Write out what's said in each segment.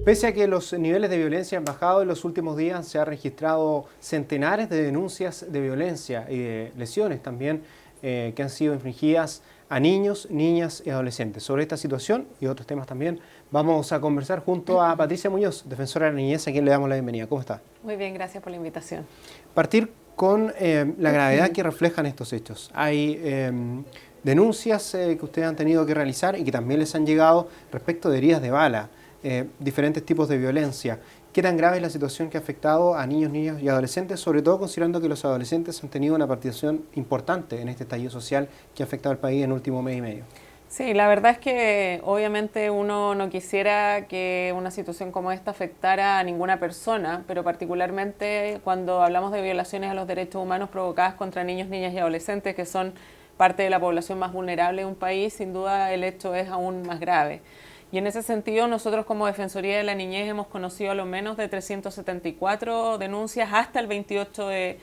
Pese a que los niveles de violencia han bajado en los últimos días, se han registrado centenares de denuncias de violencia y de lesiones también que han sido infligidas a niños, niñas y adolescentes. Sobre esta situación y otros temas también vamos a conversar junto a Patricia Muñoz, defensora de la niñez, a quien le damos la bienvenida. ¿Cómo está? Muy bien, gracias por la invitación. Partir con la gravedad que reflejan estos hechos. Hay denuncias que ustedes han tenido que realizar y que también les han llegado respecto de heridas de bala. Diferentes tipos de violencia. ¿Qué tan grave es la situación que ha afectado a niños, niñas y adolescentes, sobre todo considerando que los adolescentes han tenido una participación importante en este estallido social que ha afectado al país en el último mes y medio? Sí, la verdad es que obviamente uno no quisiera que una situación como esta afectara a ninguna persona, pero particularmente cuando hablamos de violaciones a los derechos humanos provocadas contra niños, niñas y adolescentes, que son parte de la población más vulnerable de un país, sin duda el hecho es aún más grave. Y en ese sentido, nosotros como Defensoría de la Niñez hemos conocido a lo menos de 374 denuncias hasta el 28 de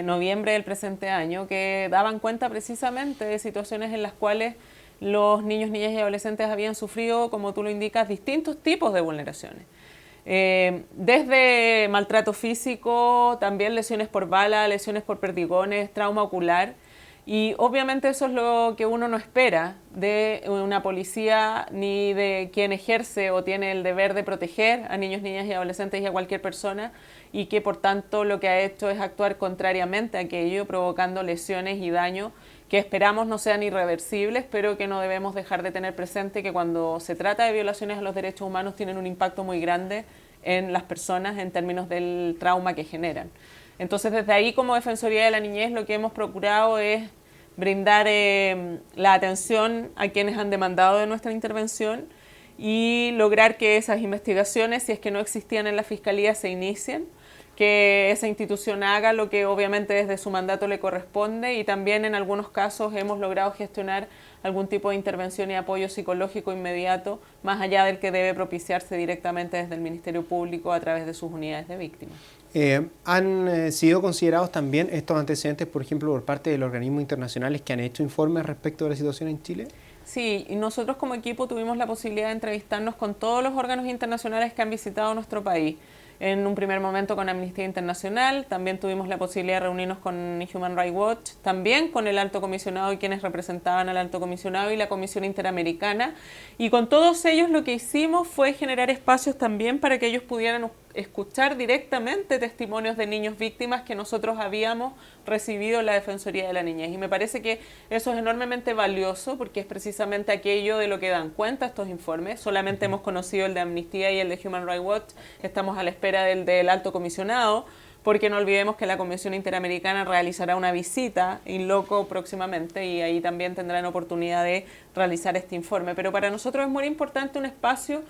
noviembre del presente año, que daban cuenta precisamente de situaciones en las cuales los niños, niñas y adolescentes habían sufrido, como tú lo indicas, distintos tipos de vulneraciones. Desde maltrato físico, también lesiones por bala, lesiones por perdigones, trauma ocular. Y obviamente eso es lo que uno no espera de una policía ni de quien ejerce o tiene el deber de proteger a niños, niñas y adolescentes y a cualquier persona, y que por tanto lo que ha hecho es actuar contrariamente a aquello, provocando lesiones y daño que esperamos no sean irreversibles, pero que no debemos dejar de tener presente que cuando se trata de violaciones a los derechos humanos tienen un impacto muy grande en las personas en términos del trauma que generan. Entonces, desde ahí, como Defensoría de la Niñez, lo que hemos procurado es brindar la atención a quienes han demandado de nuestra intervención y lograr que esas investigaciones, si es que no existían en la Fiscalía, se inicien, que esa institución haga lo que obviamente desde su mandato le corresponde, y también en algunos casos hemos logrado gestionar algún tipo de intervención y apoyo psicológico inmediato, más allá del que debe propiciarse directamente desde el Ministerio Público a través de sus unidades de víctimas. ¿Han sido considerados también estos antecedentes, por ejemplo, por parte de los organismos internacionales que han hecho informes respecto de la situación en Chile? Sí, y nosotros como equipo tuvimos la posibilidad de entrevistarnos con todos los órganos internacionales que han visitado nuestro país. En un primer momento con Amnistía Internacional, también tuvimos la posibilidad de reunirnos con Human Rights Watch, también con el Alto Comisionado y quienes representaban al Alto Comisionado y la Comisión Interamericana. Y con todos ellos lo que hicimos fue generar espacios también para que ellos pudieran escuchar directamente testimonios de niños víctimas que nosotros habíamos recibido en la Defensoría de la Niñez. Y me parece que eso es enormemente valioso porque es precisamente aquello de lo que dan cuenta estos informes. Solamente hemos conocido el de Amnistía y el de Human Rights Watch, estamos a la espera del Alto Comisionado, porque no olvidemos que la Comisión Interamericana realizará una visita in loco próximamente y ahí también tendrán oportunidad de realizar este informe. Pero para nosotros es muy importante un espacio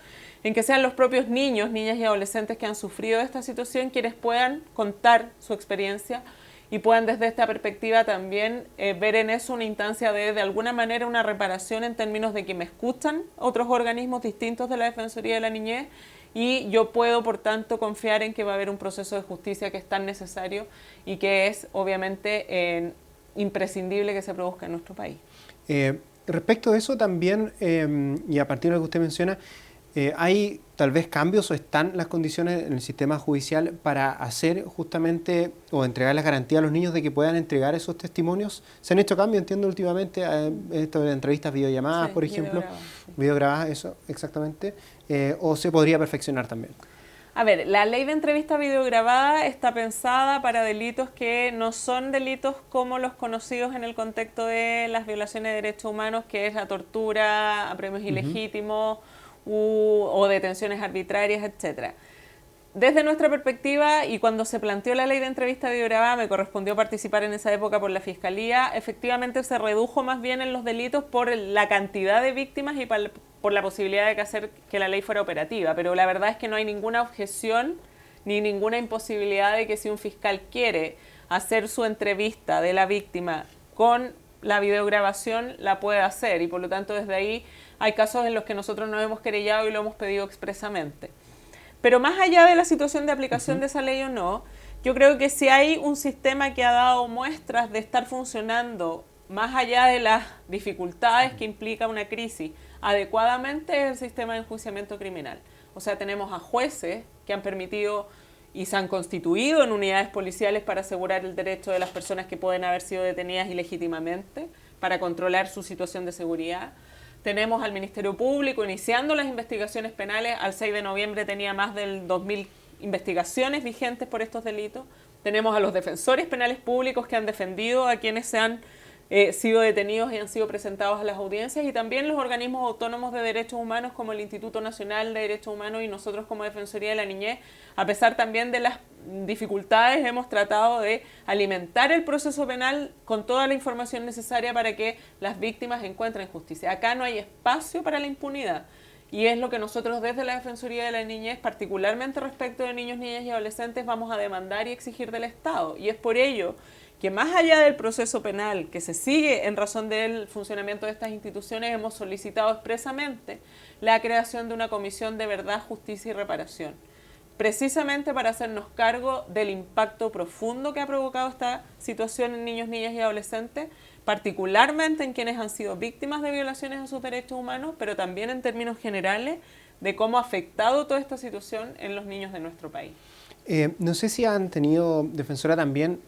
en que sean los propios niños, niñas y adolescentes que han sufrido esta situación quienes puedan contar su experiencia y puedan desde esta perspectiva también ver en eso una instancia de alguna manera una reparación en términos de que me escuchan otros organismos distintos de la Defensoría de la Niñez y yo puedo, por tanto, confiar en que va a haber un proceso de justicia que es tan necesario y que es, obviamente, imprescindible que se produzca en nuestro país. Respecto de eso también, y a partir de lo que usted menciona, ¿hay tal vez cambios o están las condiciones en el sistema judicial para hacer justamente o entregar las garantías a los niños de que puedan entregar esos testimonios? ¿Se han hecho cambios, entiendo, últimamente, esto de entrevistas videollamadas, sí, por ejemplo? Videograbadas, eso, exactamente. ¿O se podría perfeccionar también? A ver, la ley de entrevista videograbada está pensada para delitos que no son delitos como los conocidos en el contexto de las violaciones de derechos humanos, que es la tortura, apremios ilegítimos, o detenciones arbitrarias, etcétera. Desde nuestra perspectiva, y cuando se planteó la ley de entrevista videograbada, me correspondió participar en esa época por la Fiscalía, efectivamente se redujo más bien en los delitos por la cantidad de víctimas y por la posibilidad de hacer que la ley fuera operativa, pero la verdad es que no hay ninguna objeción ni ninguna imposibilidad de que si un fiscal quiere hacer su entrevista de la víctima con la videograbación, la puede hacer, y por lo tanto desde ahí hay casos en los que nosotros nos hemos querellado y lo hemos pedido expresamente. Pero más allá de la situación de aplicación de esa ley o no, yo creo que si hay un sistema que ha dado muestras de estar funcionando más allá de las dificultades que implica una crisis adecuadamente, es el sistema de enjuiciamiento criminal. O sea, tenemos a jueces que han permitido y se han constituido en unidades policiales para asegurar el derecho de las personas que pueden haber sido detenidas ilegítimamente, para controlar su situación de seguridad. Tenemos al Ministerio Público iniciando las investigaciones penales. Al 6 de noviembre tenía más de 2.000 investigaciones vigentes por estos delitos. Tenemos a los defensores penales públicos que han defendido a quienes se han sido detenidos y han sido presentados a las audiencias, y también los organismos autónomos de derechos humanos como el Instituto Nacional de Derechos Humanos y nosotros como Defensoría de la Niñez. A pesar también de las dificultades, hemos tratado de alimentar el proceso penal con toda la información necesaria para que las víctimas encuentren justicia. Acá no hay espacio para la impunidad. Y es lo que nosotros desde la Defensoría de la Niñez, particularmente respecto de niños, niñas y adolescentes, vamos a demandar y exigir del Estado. Y es por ello que más allá del proceso penal que se sigue en razón del funcionamiento de estas instituciones, hemos solicitado expresamente la creación de una comisión de verdad, justicia y reparación, precisamente para hacernos cargo del impacto profundo que ha provocado esta situación en niños, niñas y adolescentes, particularmente en quienes han sido víctimas de violaciones a sus derechos humanos, pero también en términos generales de cómo ha afectado toda esta situación en los niños de nuestro país. No sé si han tenido, defensora, también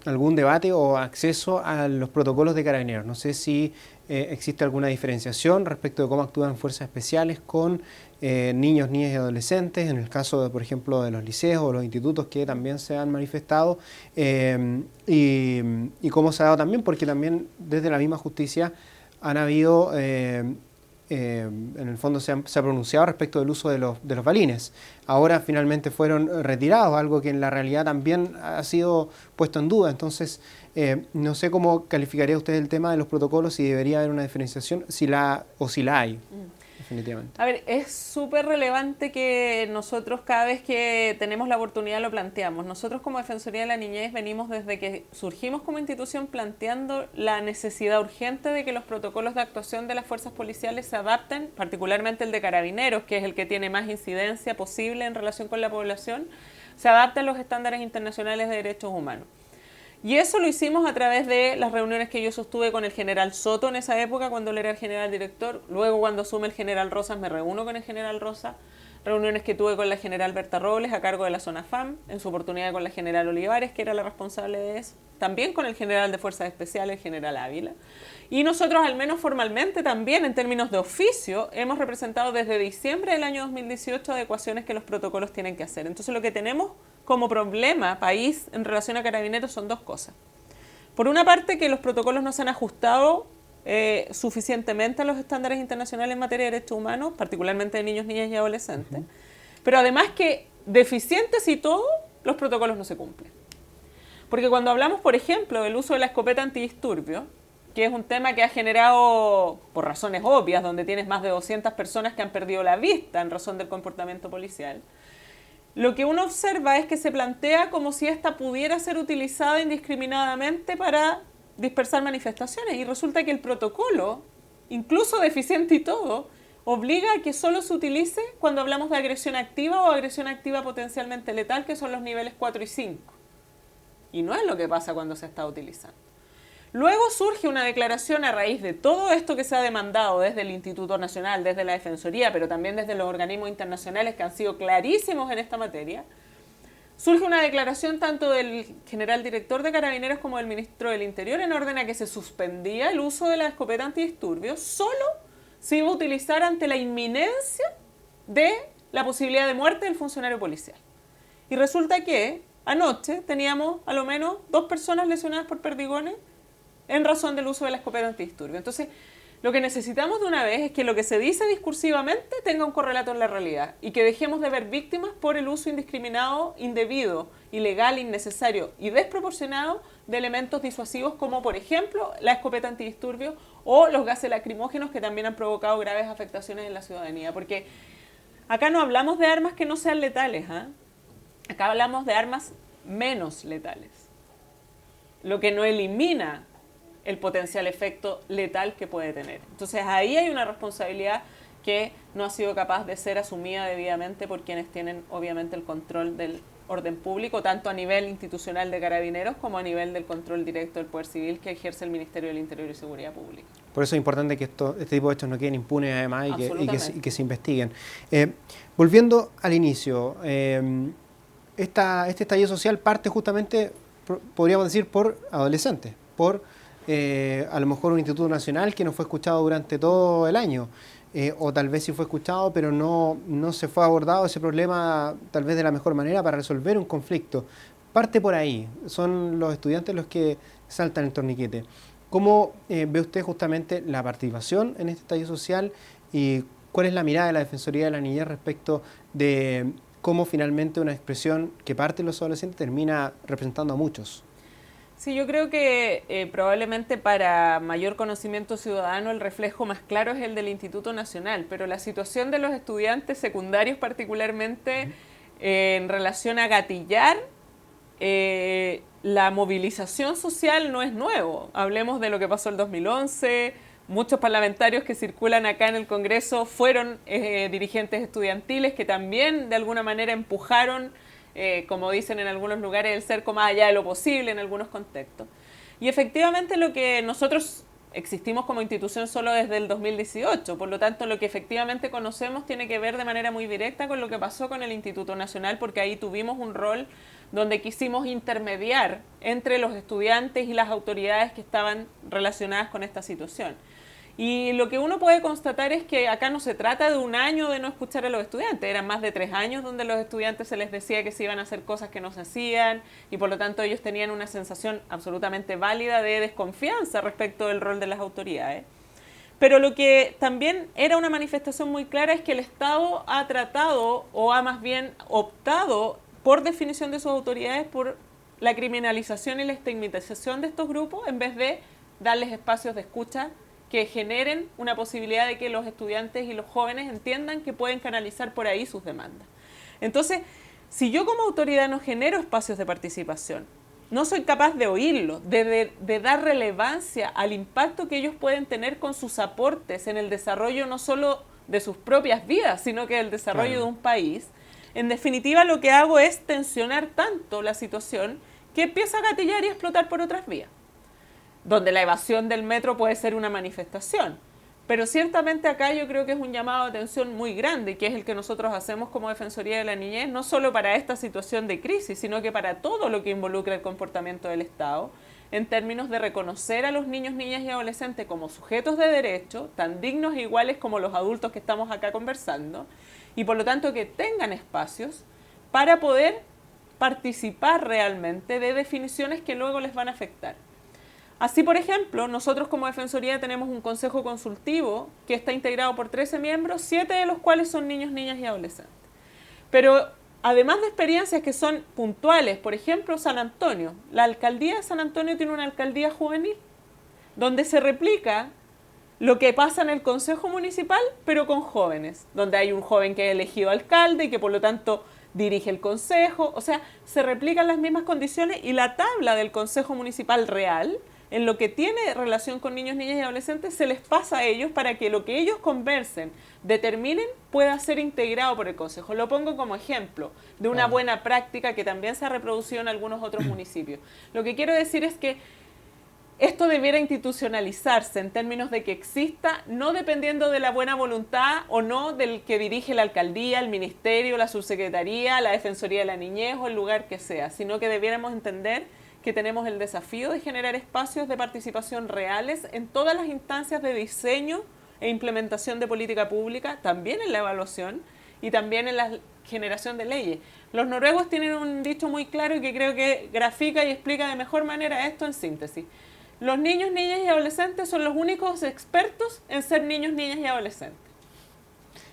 algún debate o acceso a los protocolos de Carabineros. No sé si existe alguna diferenciación respecto de cómo actúan fuerzas especiales con niños, niñas y adolescentes, en el caso, por ejemplo, de los liceos o los institutos que también se han manifestado, y cómo se ha dado también, porque también desde la misma justicia han habido... en el fondo se ha pronunciado respecto del uso de los balines. Ahora finalmente fueron retirados, algo que en la realidad también ha sido puesto en duda. Entonces, no sé cómo calificaría usted el tema de los protocolos, si debería haber una diferenciación, si la hay, definitivamente. A ver, es súper relevante que nosotros cada vez que tenemos la oportunidad lo planteamos. Nosotros como Defensoría de la Niñez venimos desde que surgimos como institución planteando la necesidad urgente de que los protocolos de actuación de las fuerzas policiales se adapten, particularmente el de Carabineros, que es el que tiene más incidencia posible en relación con la población, se adapte a los estándares internacionales de derechos humanos. Y eso lo hicimos a través de las reuniones que yo sostuve con el general Soto en esa época, cuando él era el general director. Luego, cuando asume el general Rosas, me reúno con el general Rosas. Reuniones que tuve con la general Berta Robles, a cargo de la zona FAM. En su oportunidad con la general Olivares, que era la responsable de eso. También con el general de Fuerzas Especiales, el general Ávila. Y nosotros, al menos formalmente, también en términos de oficio, hemos representado desde diciembre del año 2018 adecuaciones que los protocolos tienen que hacer. Entonces, lo que tenemos como problema país en relación a Carabineros son dos cosas. Por una parte, que los protocolos no se han ajustado suficientemente a los estándares internacionales en materia de derechos humanos, particularmente de niños, niñas y adolescentes. Pero además que, deficientes y todo, los protocolos no se cumplen. Porque cuando hablamos, por ejemplo, del uso de la escopeta antidisturbio, que es un tema que ha generado, por razones obvias, donde tienes más de 200 personas que han perdido la vista en razón del comportamiento policial, lo que uno observa es que se plantea como si esta pudiera ser utilizada indiscriminadamente para dispersar manifestaciones, y resulta que el protocolo, incluso deficiente y todo, obliga a que solo se utilice cuando hablamos de agresión activa o agresión activa potencialmente letal, que son los niveles 4 y 5. Y no es lo que pasa cuando se está utilizando. Luego surge una declaración a raíz de todo esto que se ha demandado desde el Instituto Nacional, desde la Defensoría, pero también desde los organismos internacionales que han sido clarísimos en esta materia. Surge una declaración tanto del general director de Carabineros como del ministro del Interior en orden a que se suspendía el uso de la escopeta antidisturbios, solo se iba a utilizar ante la inminencia de la posibilidad de muerte del funcionario policial. Y resulta que anoche teníamos a lo menos 2 personas lesionadas por perdigones en razón del uso de la escopeta antidisturbio. Entonces, lo que necesitamos de una vez es que lo que se dice discursivamente tenga un correlato en la realidad y que dejemos de ver víctimas por el uso indiscriminado, indebido, ilegal, innecesario y desproporcionado de elementos disuasivos como, por ejemplo, la escopeta antidisturbio o los gases lacrimógenos, que también han provocado graves afectaciones en la ciudadanía. Porque acá no hablamos de armas que no sean letales, ¿eh? Acá hablamos de armas menos letales, lo que no elimina el potencial efecto letal que puede tener. Entonces ahí hay una responsabilidad que no ha sido capaz de ser asumida debidamente por quienes tienen obviamente el control del orden público, tanto a nivel institucional de Carabineros como a nivel del control directo del Poder Civil que ejerce el Ministerio del Interior y Seguridad Pública. Por eso es importante que este tipo de hechos no queden impunes además y que se investiguen. Volviendo al inicio, este estallido social parte justamente, podríamos decir, por adolescentes, por a lo mejor un Instituto Nacional que no fue escuchado durante todo el año, o tal vez sí fue escuchado, pero no se fue abordado ese problema tal vez de la mejor manera para resolver un conflicto. Parte por ahí, son los estudiantes los que saltan el torniquete. ¿Cómo ve usted justamente la participación en este estallido social y cuál es la mirada de la Defensoría de la Niñez respecto de cómo finalmente una expresión que parte de los adolescentes termina representando a muchos? Sí, yo creo que probablemente para mayor conocimiento ciudadano el reflejo más claro es el del Instituto Nacional, pero la situación de los estudiantes secundarios particularmente en relación a gatillar la movilización social no es nuevo. Hablemos de lo que pasó el 2011, muchos parlamentarios que circulan acá en el Congreso fueron dirigentes estudiantiles que también de alguna manera empujaron, como dicen en algunos lugares, el cerco más allá de lo posible en algunos contextos. Y efectivamente lo que nosotros existimos como institución solo desde el 2018, por lo tanto lo que efectivamente conocemos tiene que ver de manera muy directa con lo que pasó con el Instituto Nacional, porque ahí tuvimos un rol donde quisimos intermediar entre los estudiantes y las autoridades que estaban relacionadas con esta situación. Y lo que uno puede constatar es que acá no se trata de un año de no escuchar a los estudiantes, eran más de 3 años donde a los estudiantes se les decía que se iban a hacer cosas que no se hacían y por lo tanto ellos tenían una sensación absolutamente válida de desconfianza respecto del rol de las autoridades. Pero lo que también era una manifestación muy clara es que el Estado ha tratado o ha más bien optado por definición de sus autoridades por la criminalización y la estigmatización de estos grupos en vez de darles espacios de escucha que generen una posibilidad de que los estudiantes y los jóvenes entiendan que pueden canalizar por ahí sus demandas. Entonces, si yo como autoridad no genero espacios de participación, no soy capaz de oírlos, de dar relevancia al impacto que ellos pueden tener con sus aportes en el desarrollo no solo de sus propias vidas, sino que del desarrollo de un país, en definitiva lo que hago es tensionar tanto la situación que empieza a gatillar y a explotar por otras vías, donde la evasión del metro puede ser una manifestación. Pero ciertamente acá yo creo que es un llamado de atención muy grande, que es el que nosotros hacemos como Defensoría de la Niñez, no solo para esta situación de crisis, sino que para todo lo que involucra el comportamiento del Estado, en términos de reconocer a los niños, niñas y adolescentes como sujetos de derecho, tan dignos e iguales como los adultos que estamos acá conversando, y por lo tanto que tengan espacios para poder participar realmente de definiciones que luego les van a afectar. Así, por ejemplo, nosotros como Defensoría tenemos un consejo consultivo que está integrado por 13 miembros, 7 de los cuales son niños, niñas y adolescentes. Pero además de experiencias que son puntuales, por ejemplo, San Antonio, la alcaldía de San Antonio tiene una alcaldía juvenil, donde se replica lo que pasa en el consejo municipal, pero con jóvenes, donde hay un joven que es elegido alcalde y que por lo tanto dirige el consejo, o sea, se replican las mismas condiciones y la tabla del consejo municipal real, en lo que tiene relación con niños, niñas y adolescentes, se les pasa a ellos para que lo que ellos conversen, determinen, pueda ser integrado por el Consejo. Lo pongo como ejemplo de una buena práctica que también se ha reproducido en algunos otros municipios. Lo que quiero decir es que esto debiera institucionalizarse en términos de que exista, no dependiendo de la buena voluntad o no del que dirige la alcaldía, el ministerio, la subsecretaría, la Defensoría de la Niñez o el lugar que sea, sino que debiéramos entender que tenemos el desafío de generar espacios de participación reales en todas las instancias de diseño e implementación de política pública, también en la evaluación y también en la generación de leyes. Los noruegos tienen un dicho muy claro y que creo que grafica y explica de mejor manera esto en síntesis. Los niños, niñas y adolescentes son los únicos expertos en ser niños, niñas y adolescentes.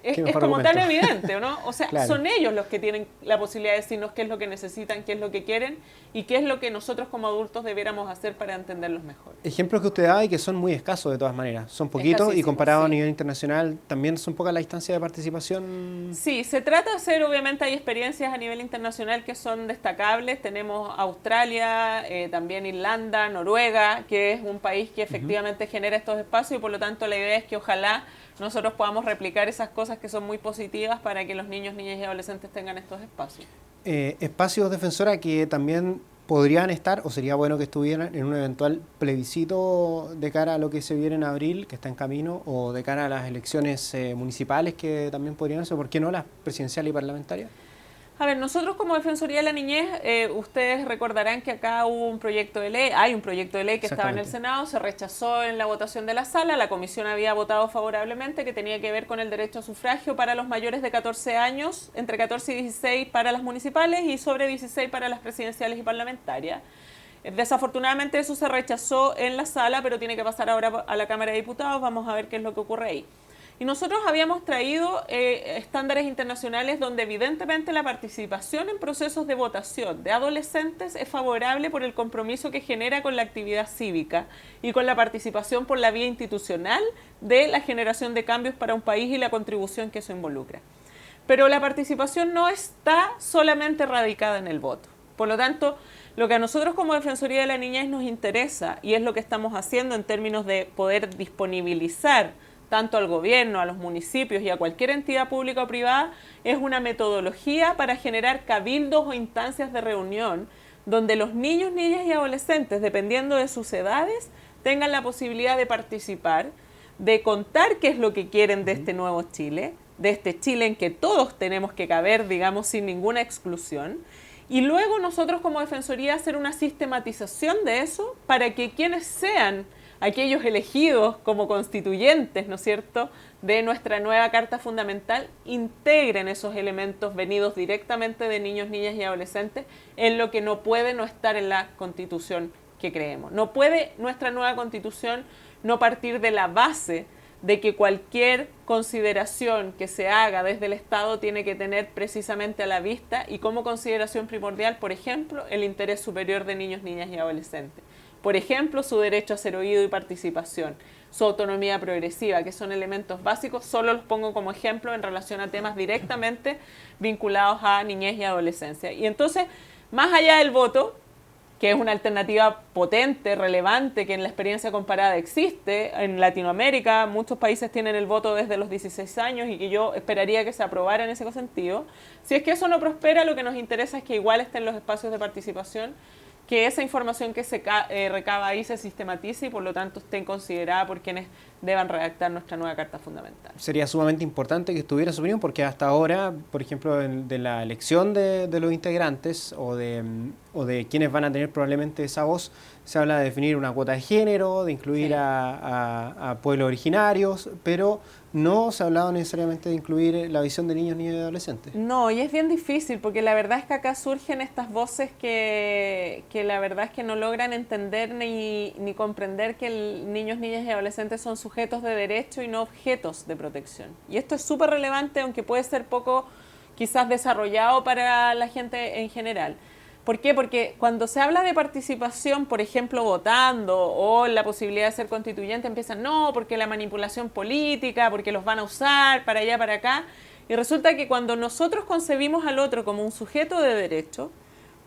Es como tan evidente, ¿no? O sea, claro, son ellos los que tienen la posibilidad de decirnos qué es lo que necesitan, qué es lo que quieren y qué es lo que nosotros como adultos debiéramos hacer para entenderlos mejor. Ejemplos que usted da y que son muy escasos de todas maneras. Son poquitos y comparado a nivel internacional también son pocas las instancias de participación. Sí, se trata de hacer, obviamente hay experiencias a nivel internacional que son destacables. Tenemos Australia, también Irlanda, Noruega, que es un país que efectivamente genera estos espacios y por lo tanto la idea es que ojalá nosotros podamos replicar esas cosas que son muy positivas para que los niños, niñas y adolescentes tengan estos espacios. Espacios, defensora, que también podrían estar, o sería bueno que estuvieran, en un eventual plebiscito de cara a lo que se viene en abril, que está en camino, o de cara a las elecciones municipales que también podrían ser, ¿por qué no las presidenciales y parlamentarias? A ver, nosotros como Defensoría de la Niñez, ustedes recordarán que acá hubo un proyecto de ley, hay un proyecto de ley que estaba en el Senado, se rechazó en la votación de la sala, la comisión había votado favorablemente, que tenía que ver con el derecho a sufragio para los mayores de 14 años, entre 14 y 16 para las municipales y sobre 16 para las presidenciales y parlamentarias. Desafortunadamente eso se rechazó en la sala, pero tiene que pasar ahora a la Cámara de Diputados, vamos a ver qué es lo que ocurre ahí. Y nosotros habíamos traído estándares internacionales donde evidentemente la participación en procesos de votación de adolescentes es favorable por el compromiso que genera con la actividad cívica y con la participación por la vía institucional de la generación de cambios para un país y la contribución que eso involucra. Pero la participación no está solamente radicada en el voto. Por lo tanto, lo que a nosotros como Defensoría de la Niñez nos interesa, y es lo que estamos haciendo en términos de poder disponibilizar tanto al gobierno, a los municipios y a cualquier entidad pública o privada, es una metodología para generar cabildos o instancias de reunión donde los niños, niñas y adolescentes, dependiendo de sus edades, tengan la posibilidad de participar, de contar qué es lo que quieren de este nuevo Chile, de este Chile en que todos tenemos que caber, digamos, sin ninguna exclusión, y luego nosotros como Defensoría hacer una sistematización de eso para que quienes sean aquellos elegidos como constituyentes, ¿no es cierto?, de nuestra nueva Carta Fundamental, integren esos elementos venidos directamente de niños, niñas y adolescentes en lo que no puede no estar en la Constitución que creemos. No puede nuestra nueva Constitución no partir de la base de que cualquier consideración que se haga desde el Estado tiene que tener precisamente a la vista y como consideración primordial, por ejemplo, el interés superior de niños, niñas y adolescentes. Por ejemplo, su derecho a ser oído y participación, su autonomía progresiva, que son elementos básicos, solo los pongo como ejemplo en relación a temas directamente vinculados a niñez y adolescencia. Y entonces, más allá del voto, que es una alternativa potente, relevante, que en la experiencia comparada existe, en Latinoamérica muchos países tienen el voto desde los 16 años y que yo esperaría que se aprobara en ese sentido. Si es que eso no prospera, lo que nos interesa es que igual estén los espacios de participación, que esa información que se recaba ahí se sistematice y por lo tanto esté considerada por quienes deban redactar nuestra nueva Carta Fundamental. Sería sumamente importante que estuviera su opinión porque hasta ahora, por ejemplo, de la elección de los integrantes o de quienes van a tener probablemente esa voz, se habla de definir una cuota de género, de incluir a pueblos originarios, pero no se ha hablado necesariamente de incluir la visión de niños, niñas y adolescentes. No, y es bien difícil porque la verdad es que acá surgen estas voces que la verdad es que no logran entender ni comprender que niños, niñas y adolescentes son sujetos de derecho y no objetos de protección. Y esto es súper relevante, aunque puede ser poco quizás desarrollado para la gente en general. ¿Por qué? Porque cuando se habla de participación, por ejemplo, votando o la posibilidad de ser constituyente, empiezan, no, porque la manipulación política, porque los van a usar para allá, para acá. Y resulta que cuando nosotros concebimos al otro como un sujeto de derecho,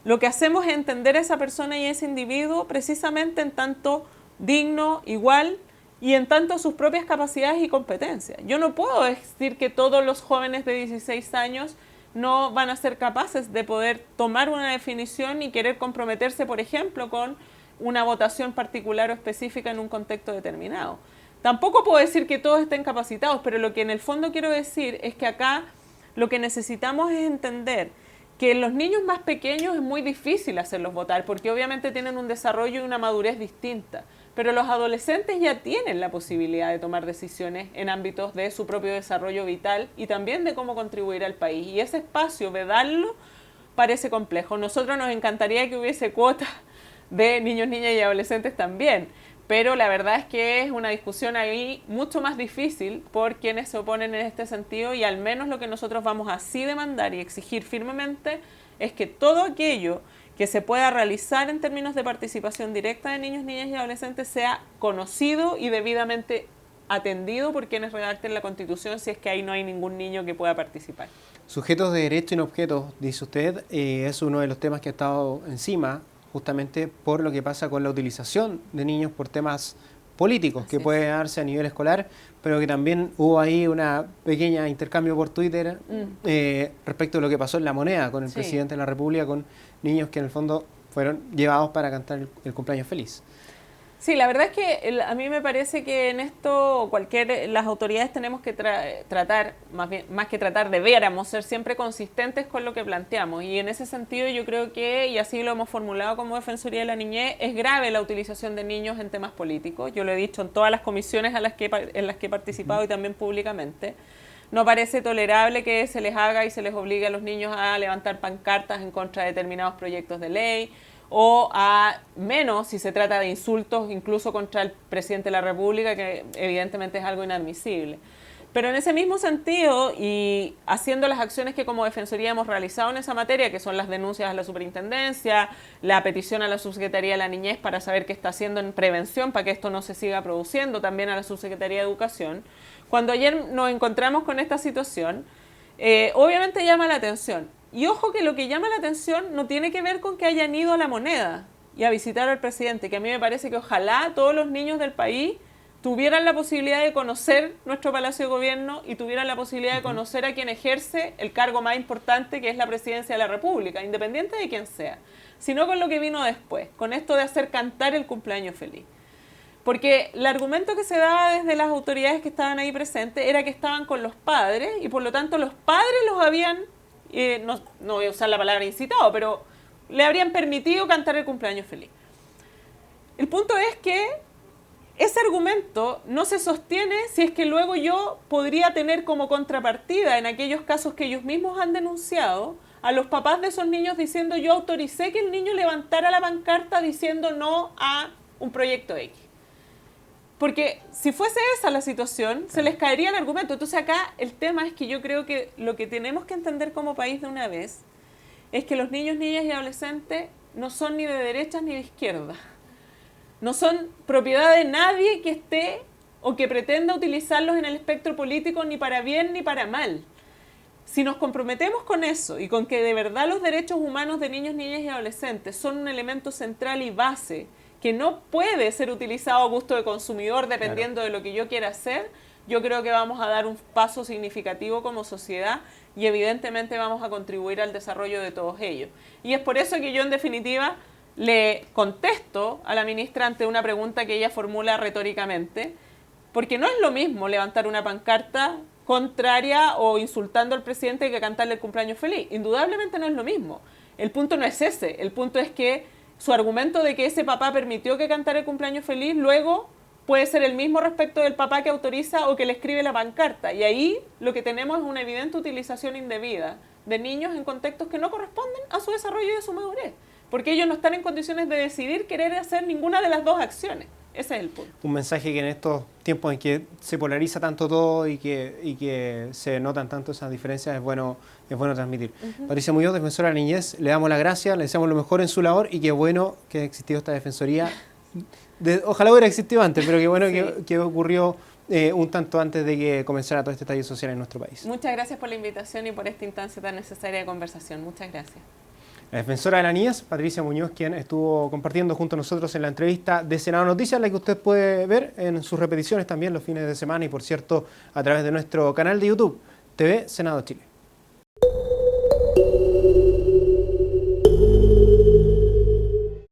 lo que hacemos es entender a esa persona y a ese individuo precisamente en tanto digno, igual, y en tanto sus propias capacidades y competencias. Yo no puedo decir que todos los jóvenes de 16 años no van a ser capaces de poder tomar una definición y querer comprometerse, por ejemplo, con una votación particular o específica en un contexto determinado. Tampoco puedo decir que todos estén capacitados, pero lo que en el fondo quiero decir es que acá lo que necesitamos es entender que en los niños más pequeños es muy difícil hacerlos votar, porque obviamente tienen un desarrollo y una madurez distinta. Pero los adolescentes ya tienen la posibilidad de tomar decisiones en ámbitos de su propio desarrollo vital y también de cómo contribuir al país. Y ese espacio, vedarlo, parece complejo. Nosotros nos encantaría que hubiese cuotas de niños, niñas y adolescentes también, pero la verdad es que es una discusión ahí mucho más difícil por quienes se oponen en este sentido y al menos lo que nosotros vamos a sí demandar y exigir firmemente es que todo aquello que se pueda realizar en términos de participación directa de niños, niñas y adolescentes sea conocido y debidamente atendido por quienes redacten la Constitución si es que ahí no hay ningún niño que pueda participar. Sujetos de derecho y no objetos, dice usted, es uno de los temas que ha estado encima justamente por lo que pasa con la utilización de niños por temas políticos que puede darse a nivel escolar, pero que también hubo ahí una pequeña intercambio por Twitter respecto de lo que pasó en La Moneda con el presidente de la República, con niños que en el fondo fueron llevados para cantar el cumpleaños feliz. Sí, la verdad es que a mí me parece que en esto las autoridades tenemos que tratar, más que tratar, debiéramos ser siempre consistentes con lo que planteamos. Y en ese sentido yo creo que, y así lo hemos formulado como Defensoría de la Niñez, es grave la utilización de niños en temas políticos. Yo lo he dicho en todas las comisiones en las que he participado y también públicamente. No parece tolerable que se les haga y se les obligue a los niños a levantar pancartas en contra de determinados proyectos de ley, o a menos si se trata de insultos incluso contra el presidente de la República, que evidentemente es algo inadmisible. Pero en ese mismo sentido, y haciendo las acciones que como Defensoría hemos realizado en esa materia, que son las denuncias a la superintendencia, la petición a la Subsecretaría de la Niñez para saber qué está haciendo en prevención para que esto no se siga produciendo, también a la Subsecretaría de Educación, cuando ayer nos encontramos con esta situación, obviamente llama la atención. Y ojo que lo que llama la atención no tiene que ver con que hayan ido a La Moneda y a visitar al presidente, que a mí me parece que ojalá todos los niños del país tuvieran la posibilidad de conocer nuestro Palacio de Gobierno y tuvieran la posibilidad de conocer a quien ejerce el cargo más importante, que es la Presidencia de la República, independiente de quién sea, sino con lo que vino después, con esto de hacer cantar el cumpleaños feliz. Porque el argumento que se daba desde las autoridades que estaban ahí presentes era que estaban con los padres y por lo tanto los padres los habían, no voy a usar la palabra incitado, pero le habrían permitido cantar el cumpleaños feliz. El punto es que ese argumento no se sostiene si es que luego yo podría tener como contrapartida en aquellos casos que ellos mismos han denunciado a los papás de esos niños diciendo yo autoricé que el niño levantara la pancarta diciendo no a un proyecto X. Porque si fuese esa la situación, se les caería el argumento. Entonces acá el tema es que yo creo que lo que tenemos que entender como país de una vez es que los niños, niñas y adolescentes no son ni de derechas ni de izquierdas. No son propiedad de nadie que esté o que pretenda utilizarlos en el espectro político ni para bien ni para mal. Si nos comprometemos con eso y con que de verdad los derechos humanos de niños, niñas y adolescentes son un elemento central y base que no puede ser utilizado a gusto de consumidor dependiendo de lo que yo quiera hacer, yo creo que vamos a dar un paso significativo como sociedad y evidentemente vamos a contribuir al desarrollo de todos ellos. Y es por eso que yo en definitiva le contesto a la ministra ante una pregunta que ella formula retóricamente, porque no es lo mismo levantar una pancarta contraria o insultando al presidente que cantarle el cumpleaños feliz. Indudablemente no es lo mismo. El punto no es ese, el punto es que su argumento de que ese papá permitió que cantara el cumpleaños feliz, luego puede ser el mismo respecto del papá que autoriza o que le escribe la pancarta. Y ahí lo que tenemos es una evidente utilización indebida de niños en contextos que no corresponden a su desarrollo y a su madurez. Porque ellos no están en condiciones de decidir querer hacer ninguna de las dos acciones. Ese es el punto. Un mensaje que en estos tiempos en que se polariza tanto todo y que se notan tanto esas diferencias es bueno transmitir. Patricia Muñoz, defensora de la niñez, le damos las gracias, le deseamos lo mejor en su labor y qué bueno que ha existido esta defensoría. Ojalá hubiera existido antes, pero qué bueno que ocurrió un tanto antes de que comenzara todo este estallido social en nuestro país. Muchas gracias por la invitación y por esta instancia tan necesaria de conversación. Muchas gracias. La defensora de la niñez, Patricia Muñoz, quien estuvo compartiendo junto a nosotros en la entrevista de Senado Noticias, la que usted puede ver en sus repeticiones también los fines de semana y, por cierto, a través de nuestro canal de YouTube, TV Senado Chile.